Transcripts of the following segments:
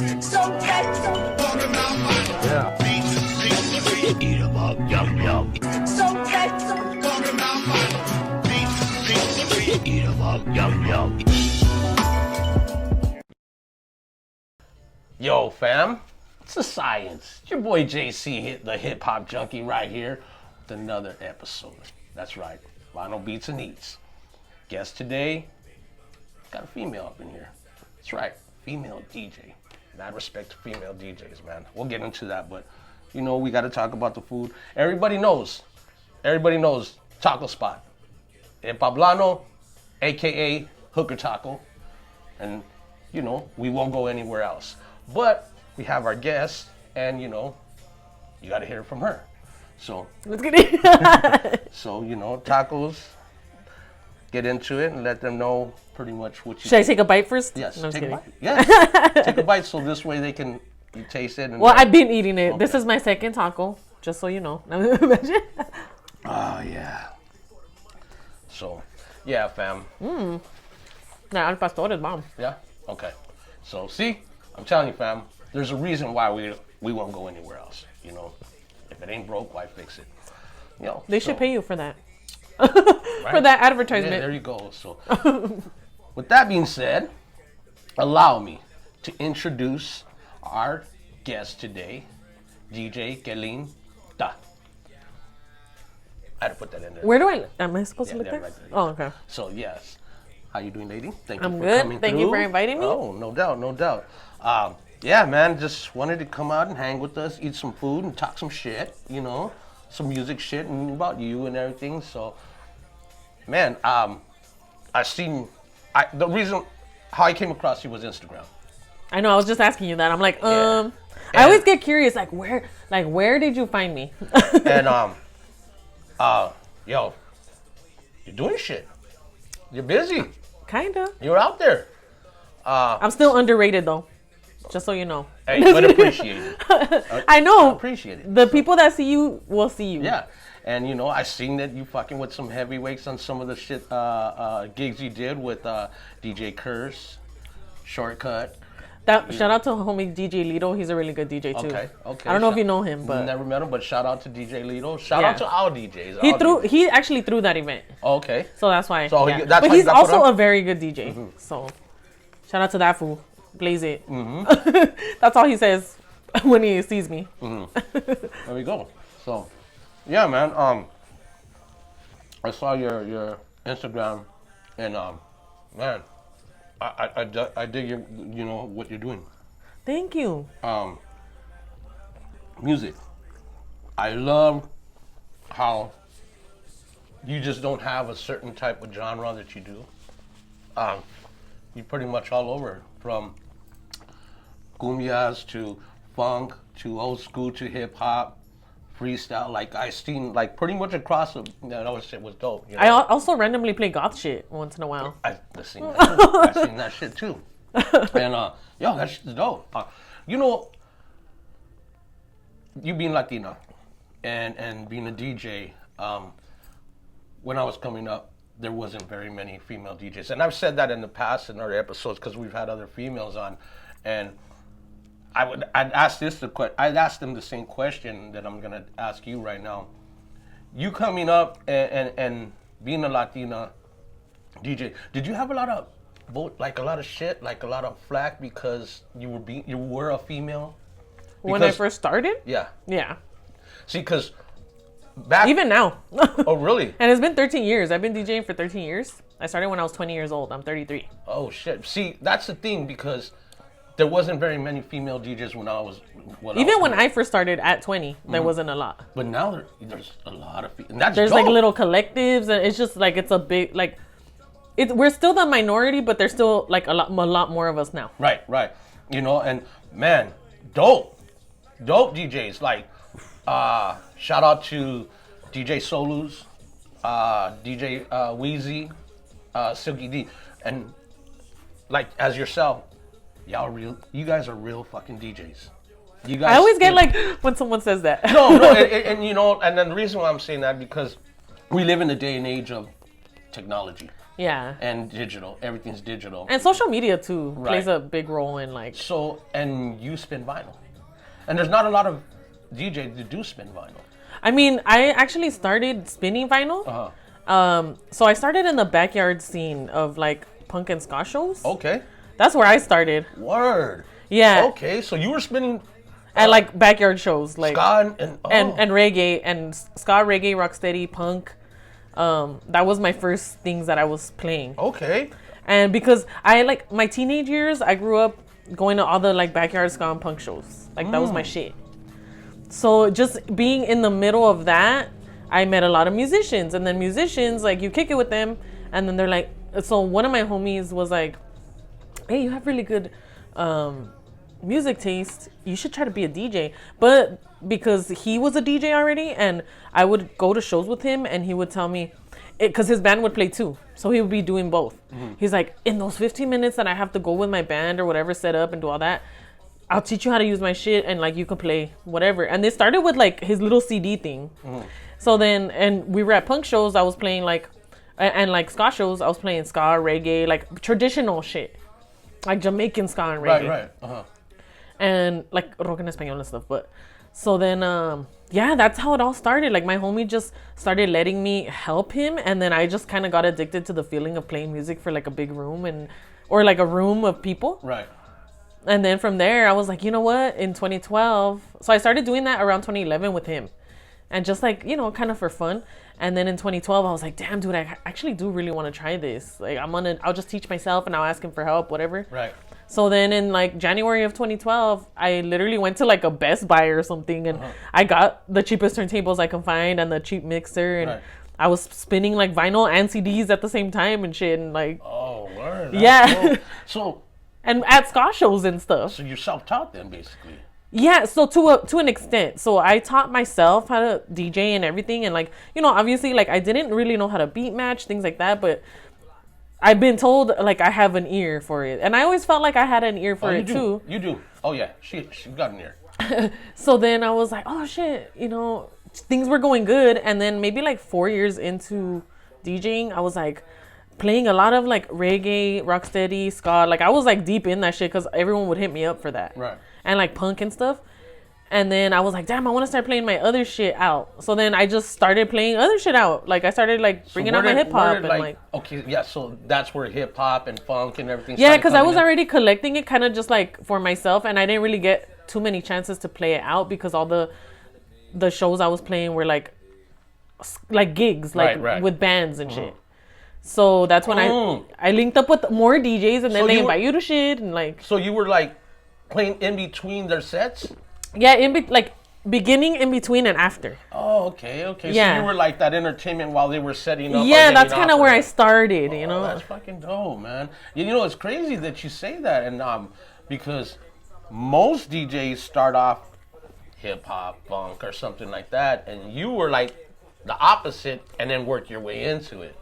Yeah. Eat 'em up, yum yum. Eat 'em up, yum yum. Yo, fam, it's the science. It's your boy JC, the hip hop junkie, right here with another episode. That's right, Vinyl Beats and Eats. Guest today, got a female up in here. That's right, female DJ. Mad respect to female DJs, man. We'll get into that, but you know, we got to talk about the food. Everybody knows taco spot. El Poblano, aka Hooker Taco. And, you know, we won't go anywhere else. But we have our guest, and, you know, you got to hear it from her. So, let's get it. So, you know, tacos, get into it and let them know pretty much what you Should I take a bite first? Yes, no, take a bite. Yes, take a bite so this way they can taste it. And well, I've been eating it. Okay. This is my second taco, just so you know. Oh, yeah. So, yeah, fam. Nah, al pastor is bomb. Yeah? Okay. So, see? I'm telling you, fam, there's a reason why we won't go anywhere else, you know? If it ain't broke, why fix it? You know? They should pay you for that. Right? For that advertisement. Yeah, there you go. So, with that being said, allow me to introduce our guest today, DJ Queline. I had to put that in there. Where do am I supposed to look there? Right there? Oh, okay. So, yes. How you doing, lady? Thank you for good. Coming Thank through. You for inviting me. Oh, no doubt, no doubt. Yeah, man, just wanted to come out and hang with us, eat some food, and talk some shit, you know, some music shit, and about you and everything. So, man, the reason how I came across you was Instagram. I know. I was just asking you that. I'm like, yeah. I always get curious, where did you find me? And yo, you're doing shit. You're busy. Kinda. You're out there. I'm still underrated though, just so you know. Hey, but appreciate it. I know. Appreciate it. The people that see you will see you. Yeah. And, you know, I seen that you fucking with some heavyweights on some of the shit gigs you did with DJ Curse, Shortcut. Shout out to homie DJ Lito. He's a really good DJ too. Okay. I don't know if you know him, but never met him. But shout out to DJ Lito. Shout out to all DJs. He actually threw that event. Okay. So that's why. So yeah. But he's also a very good DJ. Mm-hmm. So shout out to that fool. Blaze it. Mm-hmm. That's all he says when he sees me. Mm-hmm. There we go. So. Yeah, man. I saw your Instagram, and man, I dig your, you know, what you're doing. Thank you. Music. I love how you just don't have a certain type of genre that you do. You're pretty much all over, from cumbias to funk to old school to hip hop. Freestyle, like I seen, like pretty much across the. That shit was dope. You know? I also randomly play goth shit once in a while. I seen that shit too. And yo, that shit's dope. You know, you being Latina, and being a DJ. When I was coming up, there wasn't very many female DJs, and I've said that in the past in other episodes because we've had other females on, and. I'd ask them the same question that I'm gonna ask you right now. You coming up and being a Latina DJ, did you have a lot of shit, like a lot of flack because you were a female? When I first started? Yeah. Yeah. See, because even now. Oh, really? And it's been 13 years. I've been DJing for 13 years. I started when I was 20 years old. I'm 33. Oh shit. See, that's the thing, because there wasn't very many female DJs when I was. When I first started at 20, there wasn't a lot. But now there's a lot of. There's dope. Like little collectives, and it's just like it's a big like. We're still the minority, but there's still like a lot more of us now. Right. You know, and man, dope DJs. Like, shout out to DJ Solus, DJ Wheezy, Silky D, and like as yourself. You guys are real fucking DJs. You guys. I always get like when someone says that. No, and you know, and then the reason why I'm saying that because we live in a day and age of technology. Yeah. And digital. Everything's digital. And social media too plays Right. a big role in like. So, and you spin vinyl. And there's not a lot of DJs that do spin vinyl. I mean, I actually started spinning vinyl. So I started in the backyard scene of like punk and ska shows. Okay. That's where I started. Word. Yeah. Okay, so you were spinning At like backyard shows, like ska and reggae and ska, reggae, rocksteady, punk. That was my first things that I was playing. Okay. And because I like my teenage years, I grew up going to all the like backyard ska and punk shows. Like that was my shit. So just being in the middle of that, I met a lot of musicians, and then musicians, like you kick it with them, and then they're like, so one of my homies was like, hey, you have really good music taste. You should try to be a DJ. But because he was a DJ already, and I would go to shows with him, and he would tell me, because his band would play too, so he would be doing both. He's like, in those 15 minutes that I have to go with my band or whatever, set up and do all that, I'll teach you how to use my shit, and like you can play whatever. And they started with like his little CD thing. So then, and we were at punk shows, I was playing like, and like ska shows, I was playing ska, reggae, like traditional shit, like Jamaican ska and reggae. Right. And like rock en español and stuff. But so then yeah, that's how it all started. Like my homie just started letting me help him, and then I just kind of got addicted to the feeling of playing music for like a big room, and or like a room of people. Right. And then from there I was like, you know what, in 2012, so I started doing that around 2011 with him, and just like, you know, kind of for fun. And then in 2012 I was like, damn dude, I actually do really want to try this. Like I'll just teach myself and I'll ask him for help, whatever. Right. So then in like January of 2012, I literally went to like a Best Buy or something, and I got the cheapest turntables I could find and the cheap mixer, and I was spinning like vinyl and CDs at the same time and shit, and like, oh, word. Yeah. Cool. So, and at ska shows and stuff. so you're self-taught then, basically. Yeah, so to an extent. So I taught myself how to DJ and everything, and like, you know, obviously like I didn't really know how to beat match, things like that, but I've been told like I have an ear for it, and I always felt like I had an ear for it too. You do. Oh yeah, she got an ear. So then I was like, oh shit, you know, things were going good, and then maybe like 4 years into DJing, I was like playing a lot of like reggae, rocksteady, ska. Like I was like deep in that shit because everyone would hit me up for that, Right. And like punk and stuff. And then I was like, damn, I want to start playing my other shit out. So then I just started playing other shit out. Like I started like bringing out my hip hop and like okay, yeah. So that's where hip hop and funk and everything. yeah, because I was in. already collecting it kind of just like for myself, and I didn't really get too many chances to play it out because all the shows I was playing were like gigs, like Right. with bands and shit. So that's when I linked up with more DJs, and then they invite you to shit, and like. So you were like playing in between their sets. Yeah, beginning, in between, and after. Oh, okay. Yeah. So you were like that entertainment while they were setting up. Yeah, that's kind of where I started, you know. That's fucking dope, man. You know, it's crazy that you say that, and because most DJs start off hip hop, funk, or something like that, and you were like the opposite, and then work your way into it.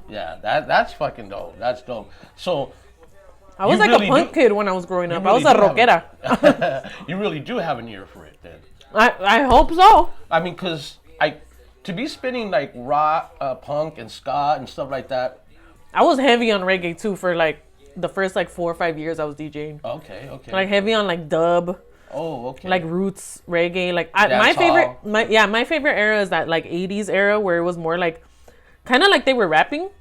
Yeah, that's fucking dope. That's dope. So. I was like really a punk kid when I was growing up. Really I was a rockera. You really do have an ear for it, then. I hope so. I mean, because to be spinning like rock, punk, and ska and stuff like that. I was heavy on reggae too for like the first like 4 or 5 years I was DJing. Okay. Like heavy on like dub. Oh, okay. Like roots reggae. Like my favorite era is that like 80s era where it was more like kind of like they were rapping.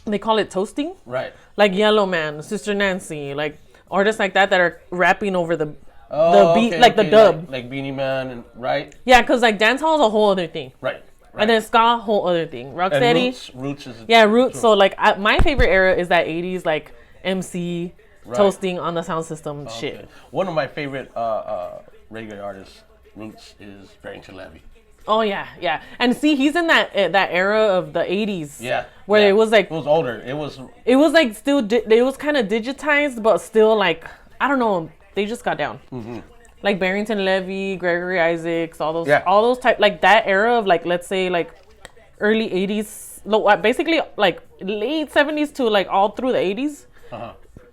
They call it toasting. Right. Like Yellow Man, Sister Nancy, like artists like that are rapping over the beat, the dub. Like Beanie Man, and right? Yeah, because like dancehall is a whole other thing. Right. And then ska, whole other thing. Rocksteady. Roots is... Yeah, roots. So like my favorite era is that 80s like MC toasting on the sound system shit. One of my favorite reggae artists, Roots, is Barrington Levy. Oh yeah. And see, he's in that era of the 80s. Yeah. Where it was like... It was older. It was like still... it was kind of digitized, but still like... I don't know. They just got down. Mm-hmm. Like Barrington Levy, Gregory Isaacs, all those type... Like that era of like, let's say like early 80s... Basically like late 70s to like all through the 80s.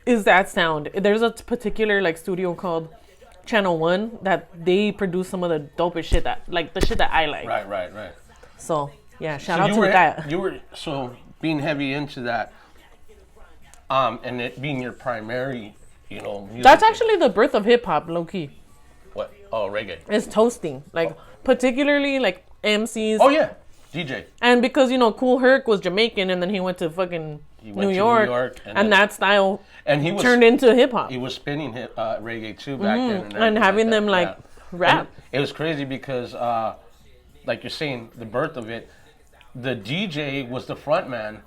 Is that sound. There's a particular like studio called... Channel 1 that they produce some of the dopest shit that like the shit that I like. Right. So yeah, shout out to that. You were so being heavy into that. And it being your primary, music. That's actually the birth of hip hop, low key. What? Oh, reggae. It's toasting, like particularly like MCs. Oh yeah, DJ. And because Kool Herc was Jamaican, and then he went to fucking New York, and that style and he was turned into hip hop. He was spinning reggae too back then, and having them like rap. And it was crazy because, like you're saying, the birth of it, the DJ was the front man,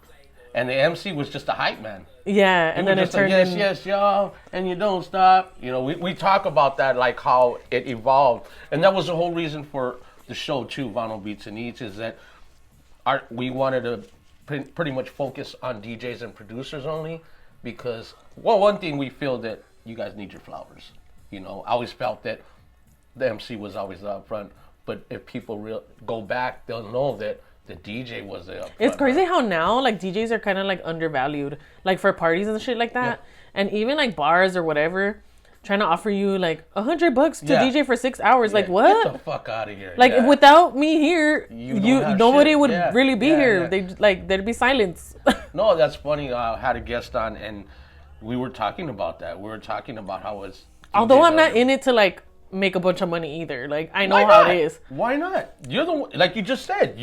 and the MC was just a hype man. Yeah, and then it turned like, yes, y'all, and you don't stop. We talk about that, like how it evolved, and that was the whole reason for the show too, Vinyl Beats and Eats, is that we wanted to pretty much focus on DJs and producers only, because one thing we feel that you guys need your flowers. I always felt that the MC was always up front, but if people go back, they'll know that the DJ was the up front. It's crazy how now like DJs are kind of like undervalued, like for parties and shit like that, and even like bars or whatever, trying to offer you like $100 to DJ for 6 hours. Like what? Get the fuck out of here. Like without me here, nobody shit. would really be here. There'd be silence. No, that's funny. I had a guest on, and we were talking about that. We were talking about how it's. Although I'm not in it to like make a bunch of money either. Like I know how it is. Why not? You're the one, like you just said.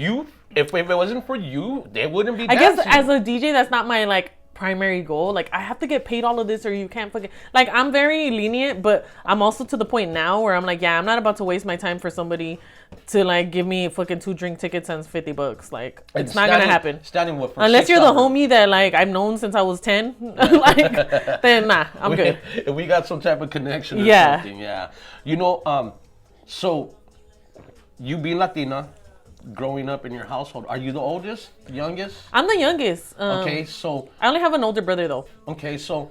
If it wasn't for you, they wouldn't be. I guess as a DJ, that's not my like primary goal. Like I have to get paid all of this, or you can't fucking. Like I'm very lenient, but I'm also to the point now where I'm like, yeah, I'm not about to waste my time for somebody to like give me fucking 2 drink tickets and $50. Like it's not gonna happen. Unless you're the homie that like I've known since I was 10. Like then nah, I'm good. We got some type of connection or something. Yeah. So you being Latina, growing up in your household, are you the oldest, youngest? I'm the youngest. Okay, so I only have an older brother though. Okay, so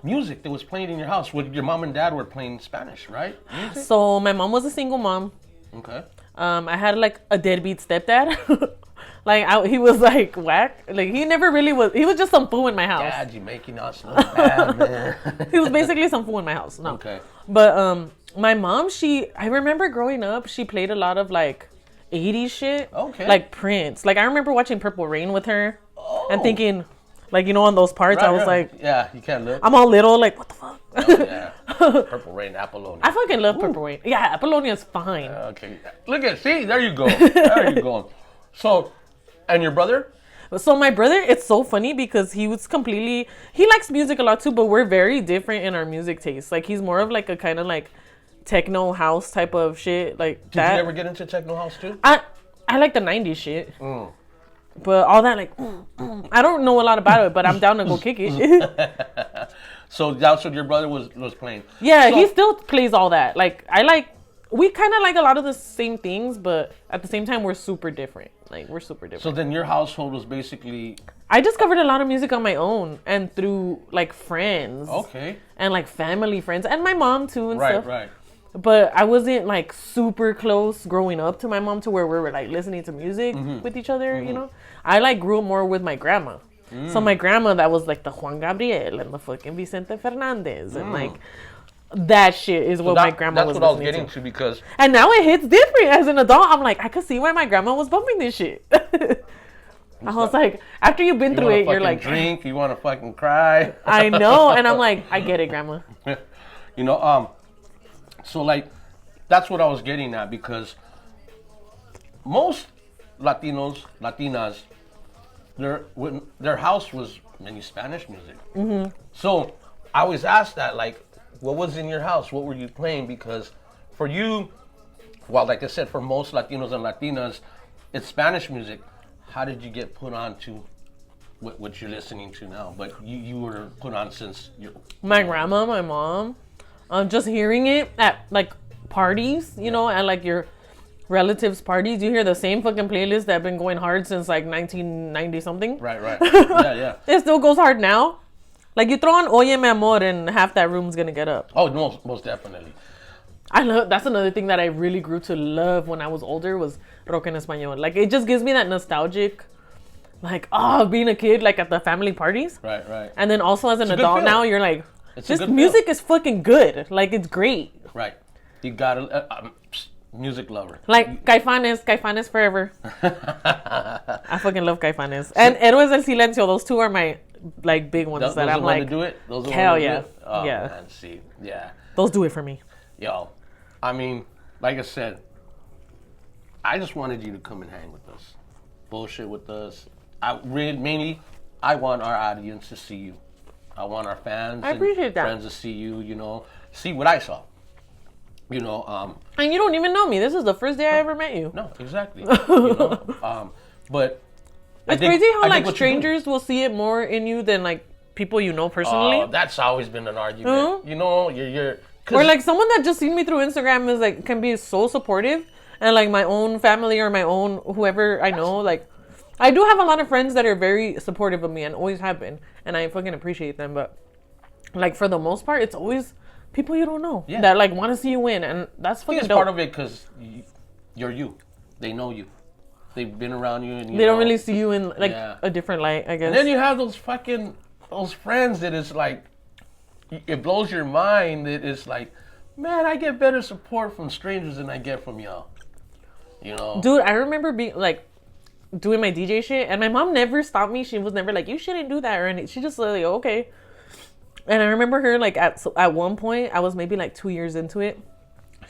music that was playing in your house, your mom and dad were playing Spanish, right? Music? So my mom was a single mom. Okay. I had like a deadbeat stepdad. Like he was like whack. Like he never really was. He was just some fool in my house. Dad, you making us look bad, man. He was basically some fool in my house. No. Okay. But my mom, I remember growing up, she played a lot of like 80s shit. Okay. Like Prince. Like I remember watching Purple Rain with her and thinking, like, on those parts, I was like, yeah, you can't look. I'm all little, like, what the fuck? Oh, yeah. Purple Rain, Apollonia. I fucking love Purple Rain. Yeah, Apollonia's fine. Okay. See, there you go. There you go. So, and your brother? So my brother, it's so funny because he likes music a lot too, but we're very different in our music taste. Like he's more of like a kind of like techno house type of shit. Like Did you ever get into techno house too? I like the 90s shit. But all that like, I don't know a lot about it, but I'm down to go kick it. So that's what your brother was playing? Yeah, he still plays all that. Like we kind of like a lot of the same things, but at the same time, we're super different. Like, we're super different. So then your household was basically... I discovered a lot of music on my own and through, like, friends. Okay. And, like, family friends. And my mom, too, and stuff. Right. But I wasn't, like, super close growing up to my mom to where we were, like, listening to music with each other, you know? I, like, grew up more with my grandma. So my grandma, that was, like, the Juan Gabriel and the fucking Vicente Fernandez and, like... That shit is what my grandma was listening to. That's what I was getting to because... And now it hits different. As an adult, I'm like, I could see why my grandma was bumping this shit. I was like, after you've been through it, you're like... drink, you want to fucking cry. I know. And I'm like, I get it, grandma. So like, that's what I was getting at because most Latinas, their house was many Spanish music. So I always asked that, like, what was in your house? What were you playing? Because for you, well, like I said, for most Latinos and Latinas, it's Spanish music. How did you get put on to what you're listening to now? But you were put on since my grandma, my mom, just hearing it at like parties, you know, at like your relatives' parties, you hear the same fucking playlist that have been going hard since like 1990 something. Right. Yeah. It still goes hard now. Like, you throw on Oye Mi Amor and half that room's gonna get up. Oh, no, most definitely. That's another thing that I really grew to love when I was older was rock en español. Like, it just gives me that nostalgic, like, being a kid, like, at the family parties. Right. And then also as an adult now, you're like, this music is fucking good. Like, it's great. Right. You got music lover. Like, Caifanes forever. I fucking love Caifanes. And Héroes del Silencio, those two are my like big ones Those that are I'm the like, one to do it? Those are hell one to yeah. do it? Oh, Yeah. man, see. Yeah. Those do it for me. Yo, I mean, like I said, I just wanted you to come and hang with us. Bullshit with us. Mainly, I want our audience to see you. I want our fans I appreciate that. friends to see you, see what I saw. And you don't even know me. This is the first day I ever met you. No, exactly. But it's crazy how like strangers will see it more in you than like people you know personally. Oh, that's always been an argument. You're or like someone that just seen me through Instagram is like can be so supportive, and like my own family or my own whoever I know, like I do have a lot of friends that are very supportive of me and always have been, and I fucking appreciate them. But like for the most part, it's always people you don't know that like want to see you win, and that's fucking dope. Part of it because you're you. They know you. They've been around you, and they don't really see you in like a different light, I guess. And then you have those friends that is like, it blows your mind. That it's like, man, I get better support from strangers than I get from y'all. Dude, I remember being like doing my DJ shit, and my mom never stopped me. She was never like, you shouldn't do that or anything. She just like, okay. And I remember her like at one point, I was maybe like 2 years into it.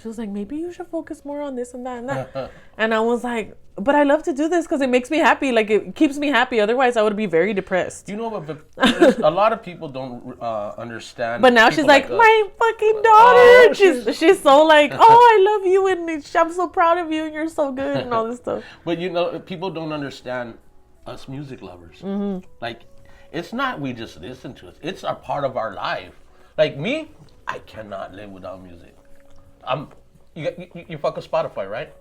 She was like, maybe you should focus more on this and that and that. And I was like, but I love to do this because it makes me happy. Like it keeps me happy. Otherwise, I would be very depressed. But a lot of people don't understand. But now she's like my fucking daughter. She's so like, oh, I love you and I'm so proud of you and you're so good and all this stuff. But people don't understand us music lovers. Mm-hmm. Like, it's not we just listen to it. It's a part of our life. Like me, I cannot live without music. You fuck with Spotify, right?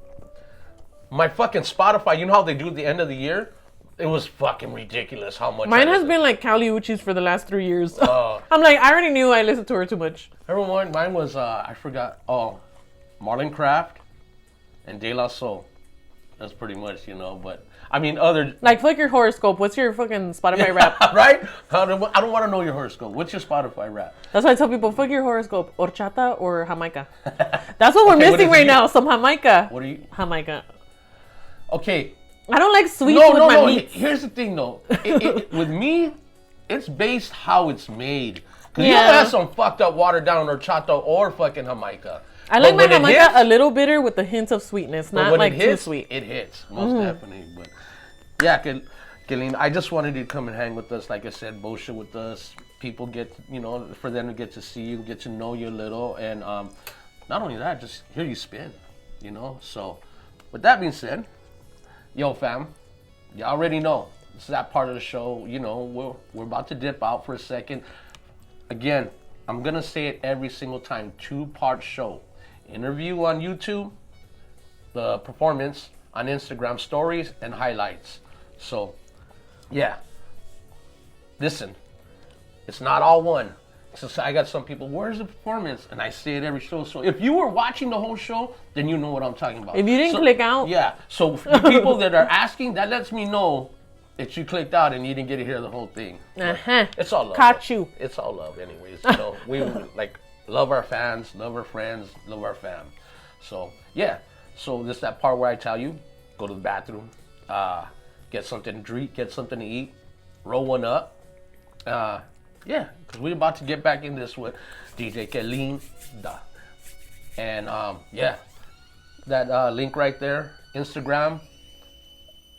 My fucking Spotify, you know how they do at the end of the year? It was fucking ridiculous how much. Mine has been like Kali Uchis for the last 3 years. I'm like, I already knew I listened to her too much. Everyone, mine was, I forgot, Marlon Craft and De La Soul. That's pretty much, but I mean, like, fuck your horoscope. What's your fucking Spotify rap? Right? I don't want to know your horoscope. What's your Spotify rap? That's why I tell people, fuck your horoscope. Horchata or Jamaica. That's what we're missing right now. Some Jamaica. What are you? Jamaica. Okay. I don't like sweets with my meat. Here's the thing, though. With me, it's based how it's made. Because you have some fucked up watered down horchata or fucking Jamaica. I like my Jamaica a little bitter with a hint of sweetness, not like too sweet. It hits, most definitely. But yeah, Queline, I just wanted you to come and hang with us. Like I said, bullshit with us. People get, for them to get to see you, get to know you a little. And not only that, just hear you spin, So with that being said, yo, fam, you already know. This is that part of the show. We're about to dip out for a second. Again, I'm going to say it every single time. 2-part show. Interview on YouTube, the performance on Instagram stories, and highlights. So, yeah. Listen, it's not all one. So I got some people, where's the performance? And I say it every show. So if you were watching the whole show, then you know what I'm talking about. If you didn't click out. Yeah. So for the people that are asking, that lets me know that you clicked out and you didn't get to hear the whole thing. It's all love. Caught you. It's all love anyways. We like love our fans, love our friends, love our fam. So yeah. So this is that part where I tell you, go to the bathroom, get something to drink, get something to eat, roll one up. Yeah, because we're about to get back in this with DJ Queline. And yeah, that link right there, Instagram.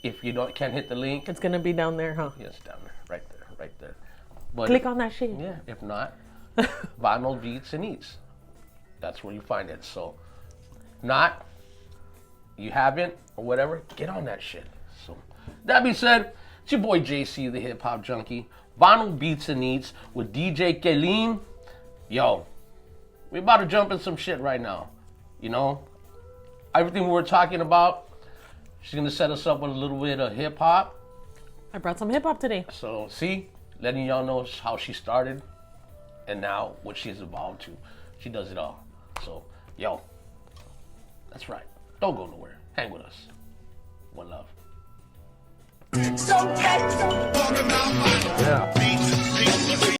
If you can't hit the link, it's gonna be down there, huh? Yes, down there, right there. But click on that shit. Yeah, if not, Vinyl Beats and Eats. That's where you find it. So, not you haven't or whatever, get on that shit. So, that being said, it's your boy JC, the Hip Hop Junkie. Vinyl Beats and Eats with DJ Queline. Yo, we about to jump in some shit right now. Everything we were talking about. She's going to set us up with a little bit of hip-hop. I brought some hip-hop today. So, see? Letting y'all know how she started and now what she's evolved to. She does it all. So, yo, that's right. Don't go nowhere. Hang with us. One love. Yeah.